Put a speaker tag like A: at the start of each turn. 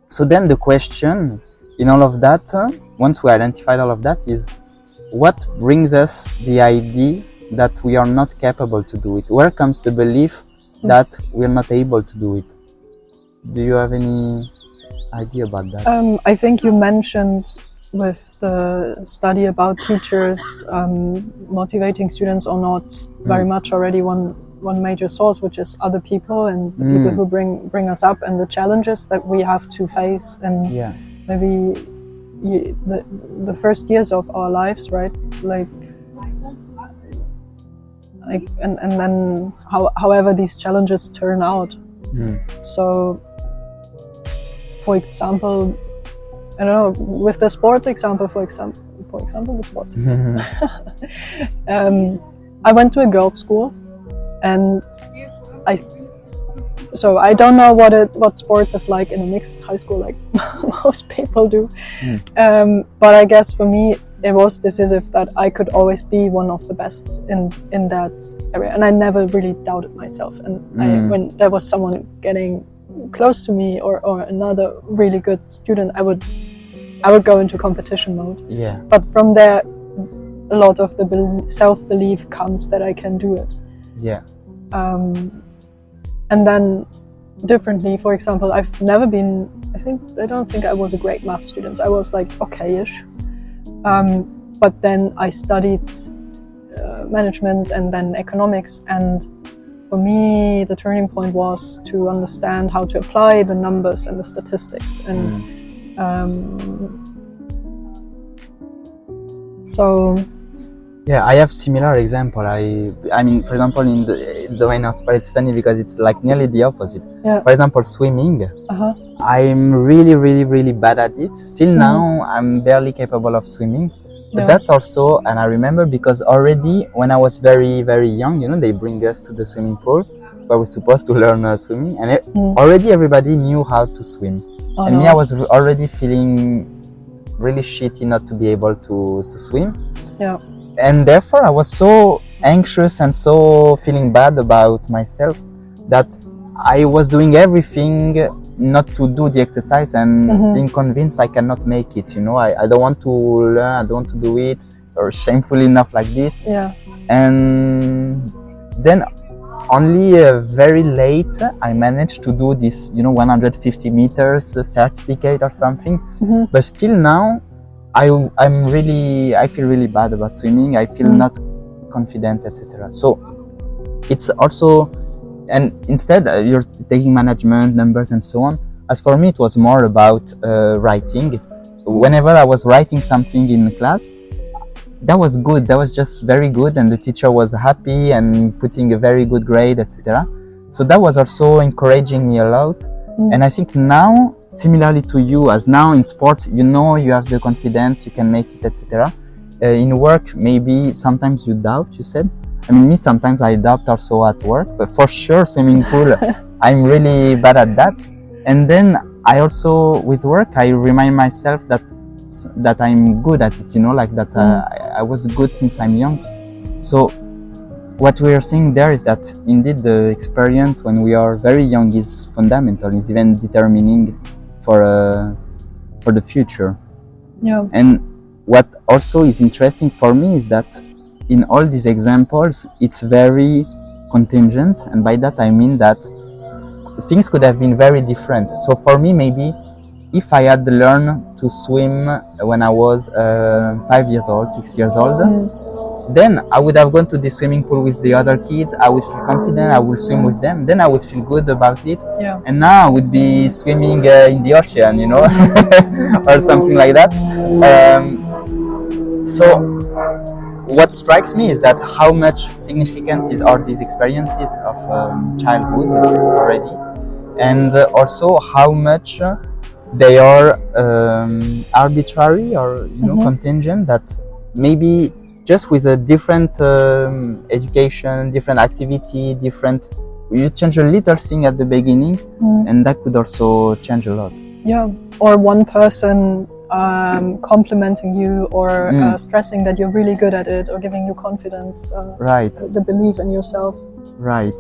A: So then the question in all of that, once we identified all of that, is what brings us the idea that we are not capable to do it? Where comes the belief that we are not able to do it? Do you have any idea about that?
B: I think you mentioned with the study about teachers motivating students or not very much already one major source, which is other people and the people who bring us up and the challenges that we have to face and maybe the first years of our lives, right? Like and then however these challenges turn out. So for example, I don't know, with the sports example, for example the sports example. I went to a girls' school, and I don't know what sports is like in a mixed high school, like most people do. But I guess for me, it was decisive that I could always be one of the best in that area, and I never really doubted myself. And when there was someone getting close to me or another really good student, I would go into competition mode.
A: Yeah.
B: But from there, a lot of the self-belief comes that I can do it.
A: Yeah.
B: And then differently, for example, I've never been, I don't think I was a great math student. I was like okay-ish. But then I studied management and then economics, and for me the turning point was to understand how to apply the numbers and the statistics. And so
A: yeah, I have similar example. I mean, for example, in the domain of sport, it's funny because it's like nearly the opposite.
B: Yeah.
A: For example, swimming. I'm really bad at it. Still now, I'm barely capable of swimming. But that's also, and I remember because already when I was very young, you know, they bring us to the swimming pool where we're supposed to learn swimming, and already everybody knew how to swim. Me, I was already feeling really shitty not to be able to swim.
B: Yeah.
A: And therefore I was so anxious and so feeling bad about myself that I was doing everything not to do the exercise and being convinced I cannot make it, you know. I don't want to learn, I don't want to do it, or shameful enough like this.
B: Yeah.
A: And then only very late I managed to do this, you know, 150 meters certificate or something. But still now I feel really bad about swimming. I feel not confident, etc. So it's also, and instead you're taking management, numbers and so on. As for me, it was more about writing. Whenever I was writing something in class, that was good. That was just very good, and the teacher was happy and putting a very good grade, etc. So that was also encouraging me a lot. And I think now, similarly to you, as now in sport, you know, you have the confidence, you can make it, etc. In work, maybe sometimes you doubt, you said. I mean, me, sometimes I doubt also at work, but for sure, swimming pool, I'm really bad at that. And then I also, with work, I remind myself that I'm good at it, you know, like that I was good since I'm young. So what we are saying there is that indeed the experience when we are very young is fundamental, is even determining for the future.
B: Yeah.
A: And what also is interesting for me is that in all these examples, it's very contingent, and by that I mean that things could have been very different. So for me, maybe if I had learned to swim when I was 5 years old, 6 years old, then I would have gone to the swimming pool with the other kids. I would feel confident, I would swim with them, then I would feel good about it.
B: Yeah.
A: And now I would be swimming in the ocean, you know, or something like that. So what strikes me is that how much significant are these experiences of childhood already, and also how much they are arbitrary or, you know, contingent, that maybe just with a different education, different activity, you change a little thing at the beginning, and that could also change a lot.
B: Yeah, or one person complimenting you or stressing that you're really good at it, or giving you confidence,
A: right,
B: the belief in yourself.
A: Right.